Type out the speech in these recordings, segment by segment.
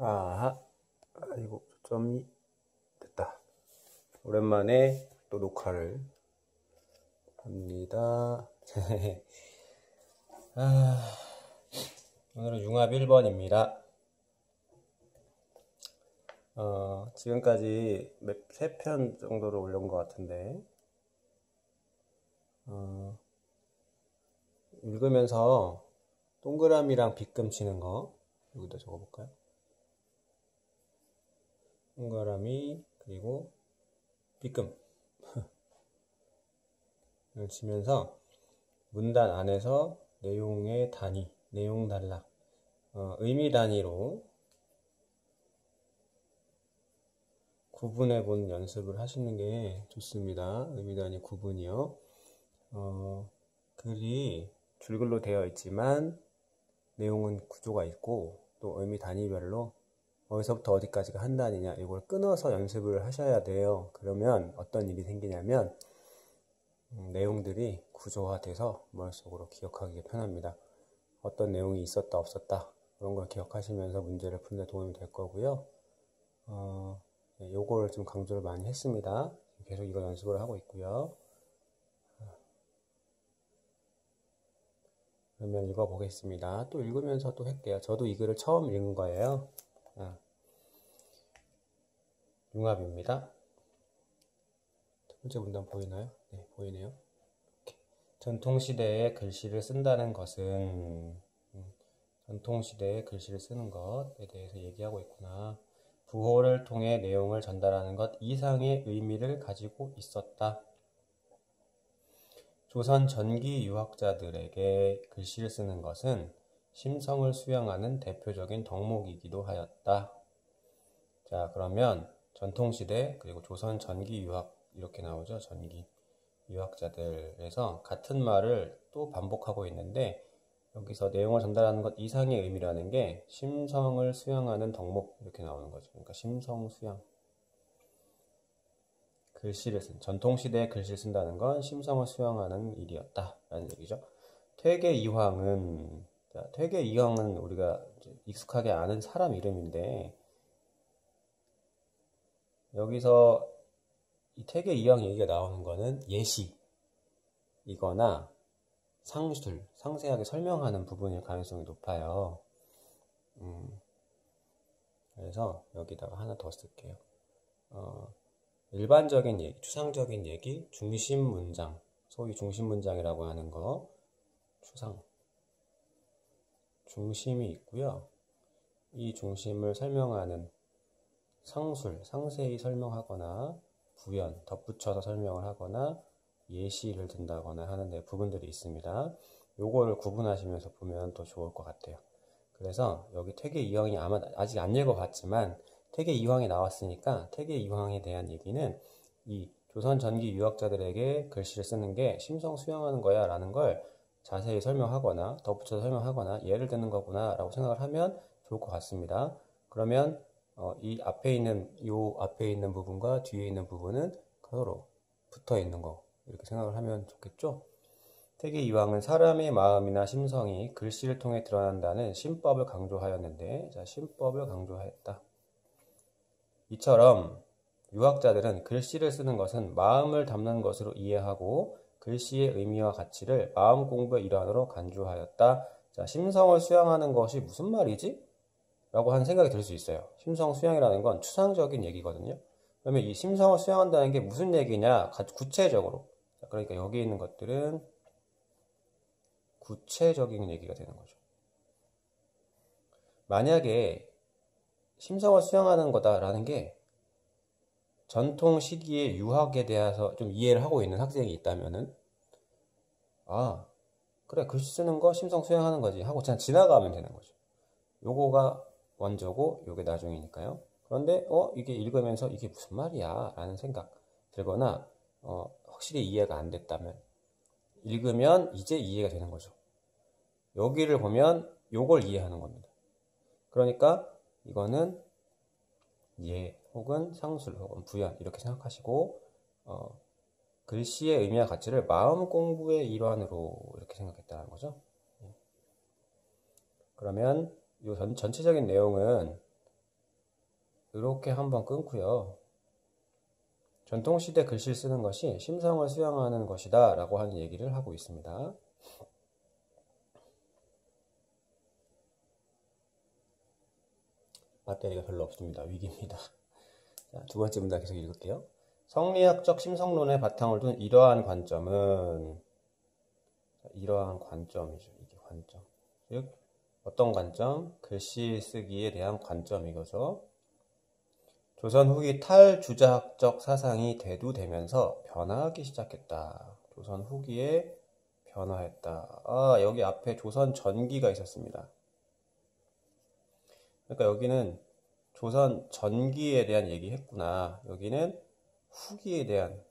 아하, 아이고, 초점이 됐다. 오랜만에 또 녹화를 합니다. 오늘은 융합 1번입니다. 지금까지 3편 정도를 올린 것 같은데, 읽으면서 동그라미랑 빗금 치는 거, 여기다 적어볼까요? 동그라미, 그리고 빗금을 치면서 문단 안에서 내용의 단위, 내용 단락, 의미 단위로 구분해 본 연습을 하시는 게 좋습니다. 의미 단위 구분이요. 글이 줄글로 되어 있지만 내용은 구조가 있고 또 의미 단위별로 어디서부터 어디까지가 한 단위냐 이걸 끊어서 연습을 하셔야 돼요. 그러면 어떤 일이 생기냐면 내용들이 구조화돼서 머릿속으로 기억하기 편합니다. 어떤 내용이 있었다 없었다 그런 걸 기억하시면서 문제를 푸는 데 도움이 될 거고요. 요걸 좀 강조를 많이 했습니다. 계속 이거 연습을 하고 있고요. 그러면 읽어보겠습니다. 또 읽으면서 또 할게요. 저도 이 글을 처음 읽은 거예요. 융합입니다. 첫 번째 문단 보이나요? 네, 보이네요. 전통시대에 글씨를 쓴다는 것은 전통시대에 글씨를 쓰는 것에 대해서 얘기하고 있구나. 부호를 통해 내용을 전달하는 것 이상의 의미를 가지고 있었다. 조선 전기 유학자들에게 글씨를 쓰는 것은 심성을 수양하는 대표적인 덕목이기도 하였다. 자, 그러면 전통시대 그리고 조선 전기 유학 이렇게 나오죠. 전기 유학자들에서 같은 말을 또 반복하고 있는데 여기서 내용을 전달하는 것 이상의 의미라는 게 심성을 수양하는 덕목 이렇게 나오는 거죠. 그러니까 심성 수양. 글씨를 쓴 전통시대에 글씨를 쓴다는 건 심성을 수양하는 일이었다 라는 얘기죠. 퇴계이황은 퇴계이황은 우리가 익숙하게 아는 사람 이름인데 여기서 이 퇴계이황 얘기가 나오는 거는 예시이거나 상술, 상세하게 설명하는 부분일 가능성이 높아요. 그래서 여기다가 하나 더 쓸게요. 일반적인 얘기, 추상적인 얘기, 중심 문장, 소위 중심 문장이라고 하는 거, 중심이 있고요. 이 중심을 설명하는 상술, 상세히 설명하거나 부연, 덧붙여서 설명을 하거나 예시를 든다거나 하는 부분들이 있습니다. 요거를 구분하시면서 보면 더 좋을 것 같아요. 그래서 여기 퇴계이황이 아마 아직 안 읽어봤지만 퇴계이황이 나왔으니까 퇴계이황에 대한 얘기는 이 조선 전기 유학자들에게 글씨를 쓰는 게 심성 수양하는 거야 라는 걸 자세히 설명하거나 덧붙여서 설명하거나 예를 드는 거구나 라고 생각을 하면 좋을 것 같습니다. 그러면 이 앞에 있는 부분과 뒤에 있는 부분은 서로 붙어 있는 거 이렇게 생각을 하면 좋겠죠. 퇴계이황은 사람의 마음이나 심성이 글씨를 통해 드러난다는 신법을 강조하였는데, 자, 신법을 강조하였다. 이처럼 유학자들은 글씨를 쓰는 것은 마음을 담는 것으로 이해하고 글씨의 의미와 가치를 마음 공부의 일환으로 간주하였다. 자, 심성을 수양하는 것이 무슨 말이지? 라고 하는 생각이 들 수 있어요. 심성 수양이라는 건 추상적인 얘기거든요. 그러면 이 심성을 수양한다는 게 무슨 얘기냐? 구체적으로. 그러니까 여기 있는 것들은 구체적인 얘기가 되는 거죠. 만약에 심성을 수양하는 거다라는 게 전통 시기의 유학에 대해서 좀 이해를 하고 있는 학생이 있다면은 그래 글씨 쓰는 거 심성 수양하는 거지 하고 그냥 지나가면 되는 거죠. 요거가 먼저고 요게 나중이니까요. 그런데 이게 읽으면서 이게 무슨 말이야 라는 생각 들거나 확실히 이해가 안 됐다면 읽으면 이제 이해가 되는 거죠. 여기를 보면 요걸 이해하는 겁니다. 그러니까 이거는 예 혹은 상술 혹은 부연 이렇게 생각하시고 글씨의 의미와 가치를 마음 공부의 일환으로 이렇게 생각했다는 거죠. 그러면 이 전체적인 내용은 이렇게 한번 끊고요. 전통시대 글씨를 쓰는 것이 심성을 수양하는 것이다 라고 하는 얘기를 하고 있습니다. 배터리가 별로 없습니다. 위기입니다. 자, 두 번째 문단 계속 읽을게요. 성리학적 심성론의 바탕을 둔 이러한 관점은, 이러한 관점이죠. 이게 관점. 즉, 어떤 관점? 글씨 쓰기에 대한 관점 이거죠. 조선 후기 탈주자학적 사상이 대두되면서 변화하기 시작했다. 조선 후기에 변화했다. 여기 앞에 조선 전기가 있었습니다. 그러니까 여기는 조선 전기에 대한 얘기했구나. 여기는 후기에 대한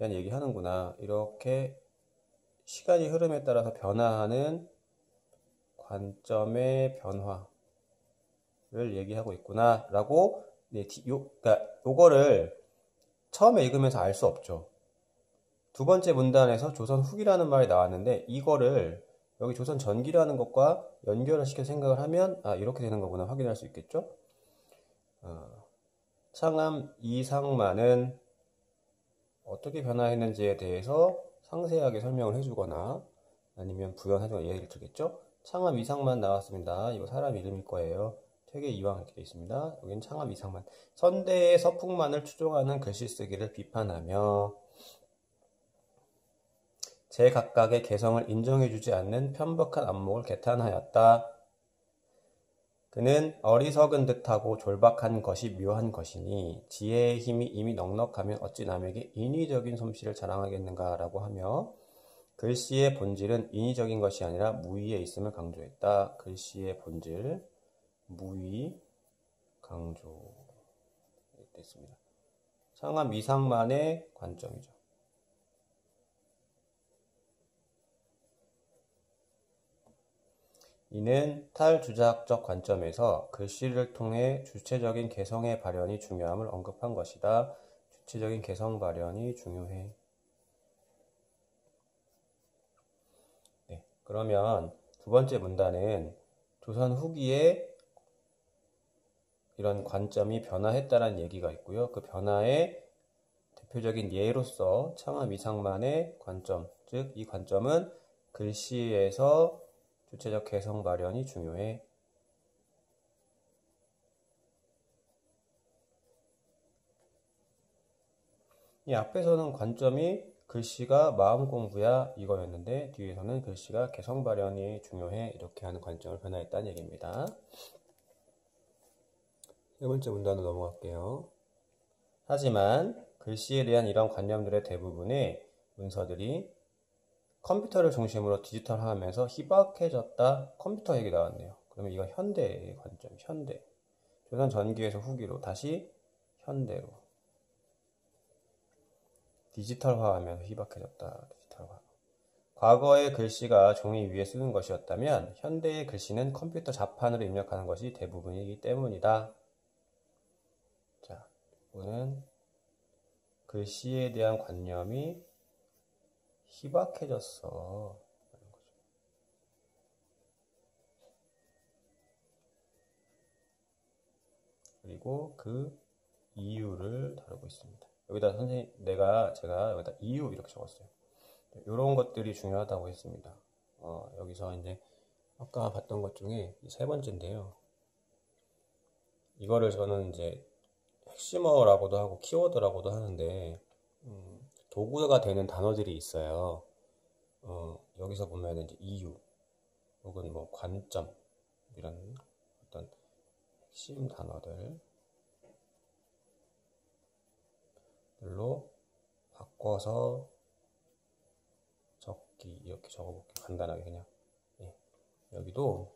얘기하는구나. 이렇게 시간이 흐름에 따라서 변화하는 관점의 변화를 얘기하고 있구나 라고 그러니까 요거를 처음에 읽으면서 알 수 없죠. 두 번째 문단에서 조선 후기라는 말이 나왔는데 이거를 여기 조선 전기라는 것과 연결을 시켜 생각을 하면 이렇게 되는 거구나 확인할 수 있겠죠. 창암 이상만은 어떻게 변화했는지에 대해서 상세하게 설명을 해주거나 아니면 부연하거나 예를 들겠죠. 창암 이상만 나왔습니다. 이거 사람 이름일 거예요. 퇴계 이왕 이렇게 되어 있습니다. 여기는 창암 이상만. 선대의 서풍만을 추종하는 글씨 쓰기를 비판하며 제각각의 개성을 인정해주지 않는 편박한 안목을 개탄하였다. 그는 어리석은 듯하고 졸박한 것이 묘한 것이니 지혜의 힘이 이미 넉넉하면 어찌 남에게 인위적인 솜씨를 자랑하겠는가 라고 하며 글씨의 본질은 인위적인 것이 아니라 무의에 있음을 강조했다. 글씨의 본질, 무의, 강조 됐습니다. 창암 이상만의 관점이죠. 이는 탈주자학적 관점에서 글씨를 통해 주체적인 개성의 발현이 중요함을 언급한 것이다. 주체적인 개성 발현이 중요해. 네, 그러면 두 번째 문단은 조선 후기에 이런 관점이 변화했다는 얘기가 있고요. 그 변화의 대표적인 예로서 창암 이상만의 관점, 즉 이 관점은 글씨에서 주체적 개성 발현이 중요해. 이 앞에서는 관점이 글씨가 마음 공부야 이거였는데 뒤에서는 글씨가 개성 발현이 중요해 이렇게 하는 관점을 변화했다는 얘기입니다. 세 번째 문단으로 넘어갈게요. 하지만 글씨에 대한 이런 관념들의 대부분의 문서들이 컴퓨터를 중심으로 디지털화하면서 희박해졌다. 컴퓨터 얘기 나왔네요. 그러면 이거 현대의 관점, 현대. 조선 전기에서 후기로 다시 현대로. 디지털화하면서 희박해졌다. 디지털화. 과거의 글씨가 종이 위에 쓰는 것이었다면 현대의 글씨는 컴퓨터 자판으로 입력하는 것이 대부분이기 때문이다. 자, 이거는 글씨에 대한 관념이 희박해졌어. 그리고 그 이유를 다루고 있습니다. 여기다 제가 여기다 이유 이렇게 적었어요. 이런 것들이 중요하다고 했습니다. 여기서 이제 아까 봤던 것 중에 세 번째인데요. 이거를 저는 이제 핵심어라고도 하고 키워드라고도 하는데 도구가 되는 단어들이 있어요. 여기서 보면 이제 이유 혹은 뭐 관점 이런 어떤 핵심 단어들로 바꿔서 적기 이렇게 적어볼게요. 간단하게 그냥. 여기도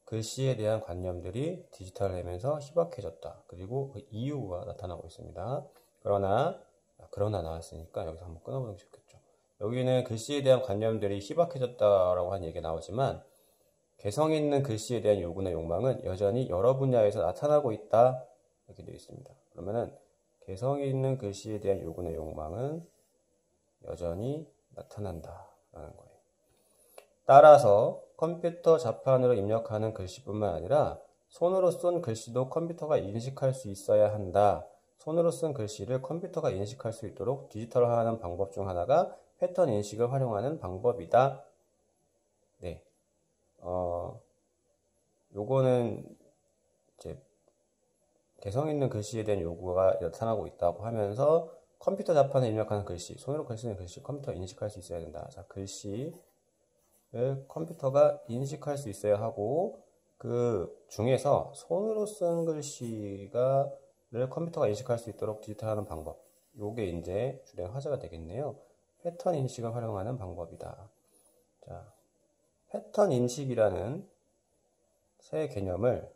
글씨에 대한 관념들이 디지털되면서 희박해졌다. 그리고 그 이유가 나타나고 있습니다. 그러나 나왔으니까 여기서 한번 끊어보는 게 좋겠죠. 여기는 글씨에 대한 관념들이 희박해졌다라고 하는 얘기가 나오지만 개성 있는 글씨에 대한 요구나 욕망은 여전히 여러 분야에서 나타나고 있다. 이렇게 되어 있습니다. 그러면은 개성 있는 글씨에 대한 요구나 욕망은 여전히 나타난다라는 거예요. 따라서 컴퓨터 자판으로 입력하는 글씨뿐만 아니라 손으로 쓴 글씨도 컴퓨터가 인식할 수 있어야 한다. 손으로 쓴 글씨를 컴퓨터가 인식할 수 있도록 디지털화하는 방법 중 하나가 패턴 인식을 활용하는 방법이다. 네. 요거는 이제 개성 있는 글씨에 대한 요구가 나타나고 있다고 하면서 컴퓨터 자판에 입력하는 글씨, 손으로 글 쓰는 글씨, 컴퓨터가 인식할 수 있어야 된다. 자, 글씨를 컴퓨터가 인식할 수 있어야 하고, 그 중에서 손으로 쓴 글씨를 컴퓨터가 인식할 수 있도록 디지털하는 방법. 요게 이제 주된 화제가 되겠네요. 패턴 인식을 활용하는 방법이다. 자, 패턴 인식이라는 새 개념을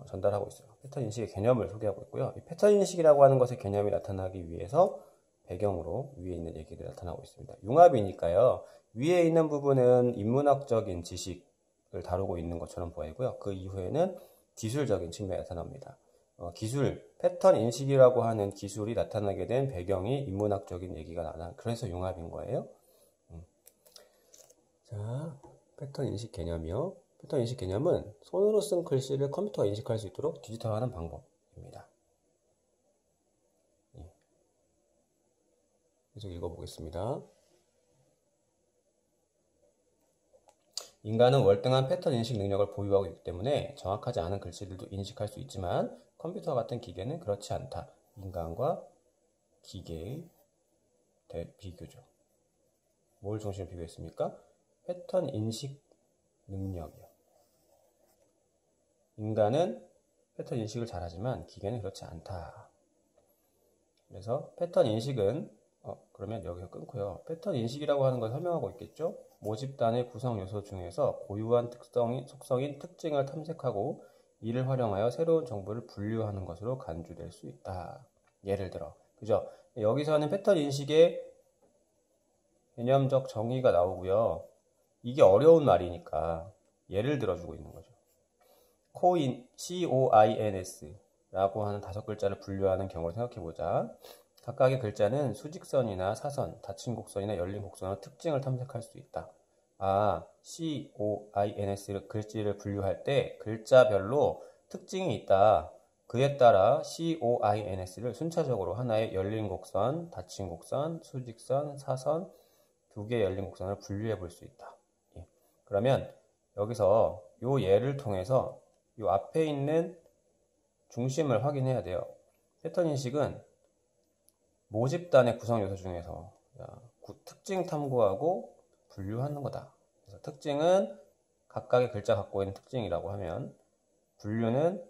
전달하고 있어요. 패턴 인식의 개념을 소개하고 있고요. 이 패턴 인식이라고 하는 것의 개념이 나타나기 위해서 배경으로 위에 있는 얘기들이 나타나고 있습니다. 융합이니까요. 위에 있는 부분은 인문학적인 지식을 다루고 있는 것처럼 보이고요. 그 이후에는 기술적인 측면이 나타납니다. 기술, 패턴 인식이라고 하는 기술이 나타나게 된 배경이 인문학적인 얘기가 나나, 그래서 융합인 거예요. 자, 패턴 인식 개념이요. 패턴 인식 개념은 손으로 쓴 글씨를 컴퓨터가 인식할 수 있도록 디지털화하는 방법입니다. 계속 읽어보겠습니다. 인간은 월등한 패턴 인식 능력을 보유하고 있기 때문에 정확하지 않은 글씨들도 인식할 수 있지만 컴퓨터 같은 기계는 그렇지 않다. 인간과 기계의 비교죠. 뭘 중심으로 비교했습니까? 패턴 인식 능력이요. 인간은 패턴 인식을 잘하지만 기계는 그렇지 않다. 그래서 패턴 인식은 그러면 여기서 끊고요. 패턴 인식이라고 하는 걸 설명하고 있겠죠? 모집단의 구성 요소 중에서 고유한 속성인 특징을 탐색하고 이를 활용하여 새로운 정보를 분류하는 것으로 간주될 수 있다. 예를 들어, 그죠? 여기서는 패턴 인식의 개념적 정의가 나오고요. 이게 어려운 말이니까 예를 들어주고 있는 거죠. COINS 라고 하는 5글자를 분류하는 경우를 생각해보자. 각각의 글자는 수직선이나 사선, 닫힌 곡선이나 열린 곡선의 특징을 탐색할 수 있다. COINS 글씨를 분류할 때 글자별로 특징이 있다. 그에 따라 COINS를 순차적으로 하나의 열린 곡선, 닫힌 곡선, 수직선, 사선, 2개의 열린 곡선을 분류해 볼 수 있다. 그러면 여기서 이 예를 통해서 이 앞에 있는 중심을 확인해야 돼요. 패턴 인식은 모집단의 구성 요소 중에서 특징 탐구하고 분류하는 거다. 그래서 특징은 각각의 글자 갖고 있는 특징이라고 하면 분류는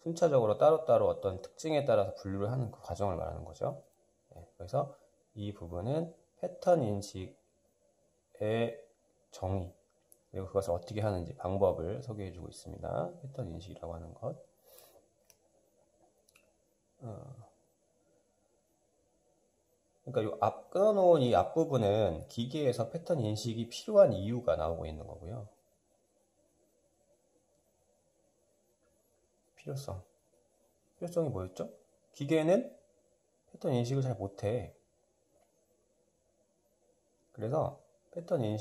순차적으로 따로따로 어떤 특징에 따라서 분류를 하는 그 과정을 말하는 거죠. 그래서 이 부분은 패턴 인식의 정의 그리고 그것을 어떻게 하는지 방법을 소개해주고 있습니다. 패턴 인식이라고 하는 것. 그러니까 끊어놓은 이 앞부분은 기계에서 패턴 인식이 필요한 이유가 나오고 있는 거고요. 필요성이 뭐였죠? 기계는 패턴 인식을 잘 못해. 그래서 패턴 인식